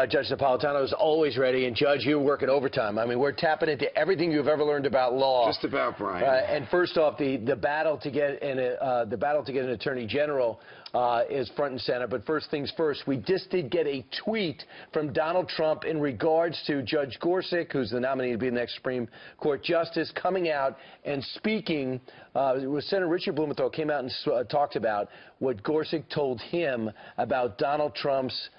Judge Napolitano is always ready, and Judge, you're working overtime. I mean, we're tapping into everything you've ever learned about law. Just about, Brian. And first off, the battle to get an attorney general is front and center. But first things first, we just did get a tweet from Donald Trump in regards to Judge Gorsuch, who's the nominee to be the next Supreme Court justice, coming out and speaking. Senator Richard Blumenthal came out and talked about what Gorsuch told him about Donald Trump's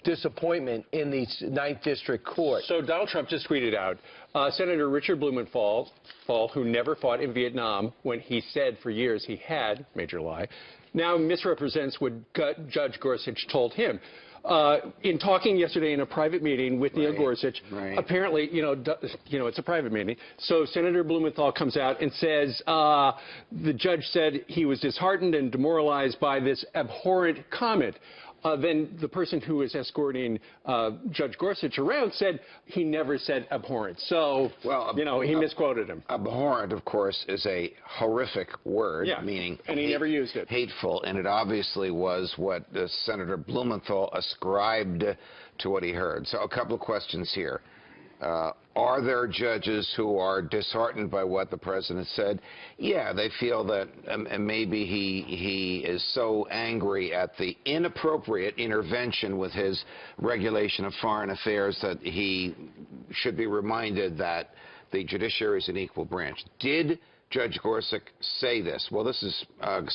disappointment in the 9th District Court. So Donald Trump just tweeted out, Senator Richard Blumenthal, who never fought in Vietnam when he said for years he had, major lie, now misrepresents what Judge Gorsuch told him. In talking yesterday in a private meeting with Neil Gorsuch, apparently, it's a private meeting. So Senator Blumenthal comes out and says the judge said he was disheartened and demoralized by this abhorrent comment. Then the person who was escorting Judge Gorsuch around said he never said abhorrent. So, he misquoted him. Abhorrent, of course, is a horrific word, meaning and he never used it. Hateful, and it obviously was what Senator Blumenthal ascribed to what he heard. So a couple of questions here. Are there judges who are disheartened by what the president said? Yeah, they feel that maybe he is so angry at the inappropriate intervention with his regulation of foreign affairs that he should be reminded that the judiciary is an equal branch. Did Judge Gorsuch say this? Well, this is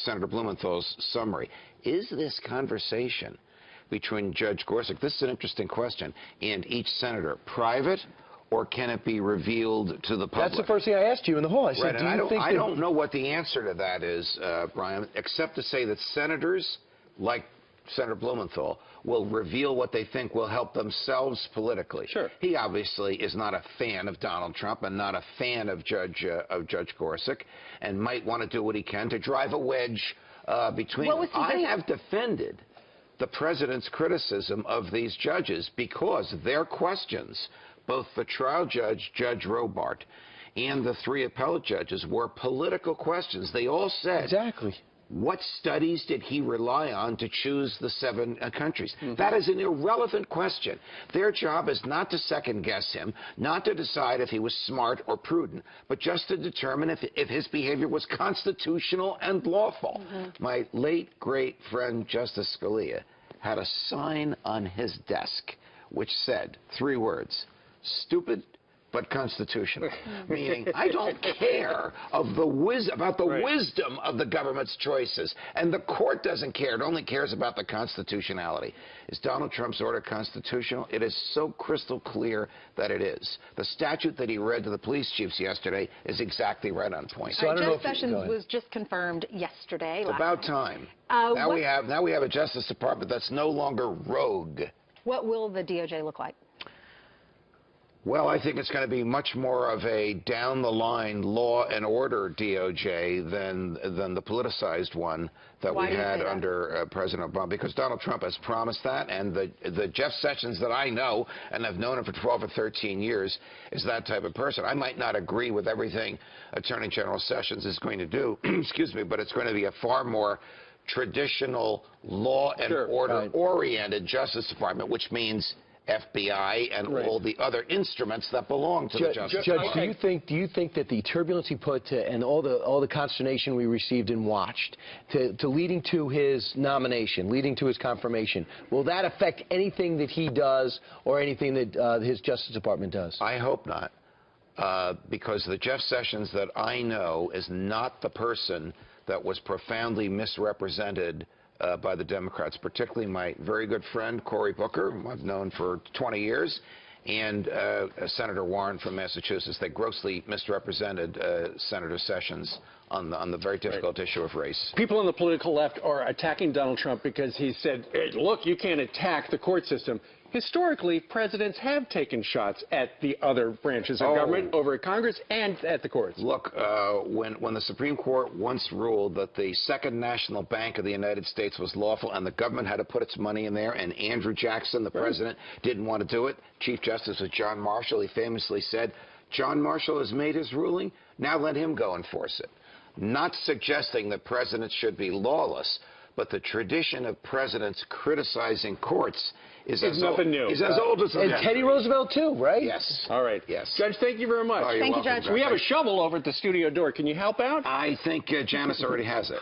Senator Blumenthal's summary. Is this conversation between Judge Gorsuch, this is an interesting question, and each senator private, or can it be revealed to the public? That's the first thing I asked you in the hall. I said, I don't know what the answer to that is, Brian, except to say that senators, like Senator Blumenthal, will reveal what they think will help themselves politically. Sure. He obviously is not a fan of Donald Trump and not a fan of Judge Gorsuch, and might want to do what he can to drive a wedge between them. I have defended the president's criticism of these judges because their questions, both the trial judge, Judge Robart, and the 3 appellate judges, were political questions. They all said, exactly, what studies did he rely on to choose the 7 countries? That is an irrelevant question. Their job is not to second-guess him, not to decide if he was smart or prudent, but just to determine if his behavior was constitutional and lawful. My late, great friend Justice Scalia had a sign on his desk which said 3 words, stupid but constitutional, meaning I don't care about the wisdom of the government's choices, and the court doesn't care. It only cares about the constitutionality. Is Donald Trump's order constitutional? It is so crystal clear that it is. The statute that he read to the police chiefs yesterday is exactly right on point. So Judge Sessions was just confirmed yesterday. It's about time. Now we have a Justice Department that's no longer rogue. What will the DOJ look like? Well, I think it's going to be much more of a down-the-line law and order DOJ than the politicized one that we had under President Obama, because Donald Trump has promised that, and the Jeff Sessions that I know, and I've known him for 12 or 13 years, is that type of person. I might not agree with everything Attorney General Sessions is going to do, excuse me, but it's going to be a far more traditional law and order-oriented Justice Department, which means FBI and all the other instruments that belong to the Justice Department. Judge, do you think that the turbulence he put to, and all the consternation we received and watched to leading to his nomination, leading to his confirmation, will that affect anything that he does or anything that his Justice Department does? I hope not, because the Jeff Sessions that I know is not the person that was profoundly misrepresented by the Democrats, particularly my very good friend Cory Booker, whom I've known for 20 years, and Senator Warren from Massachusetts. They grossly misrepresented Senator Sessions on the very difficult issue of race. People on the political left are attacking Donald Trump because he said, hey, look, you can't attack the court system. Historically, presidents have taken shots at the other branches of government, over at Congress and at the courts. Look, when the Supreme Court once ruled that the Second National Bank of the United States was lawful and the government had to put its money in there, and Andrew Jackson, the president, didn't want to do it, Chief Justice was John Marshall. He famously said, John Marshall has made his ruling, now let him go enforce it. Not suggesting that presidents should be lawless, but the tradition of presidents criticizing courts is nothing new. Is as old as the And decade. Teddy Roosevelt, too, right? Yes. All right. Yes. Judge, thank you very much. Oh, you're Thank you, welcome, Judge. We have a shovel over at the studio door. Can you help out? I think Janice already has it.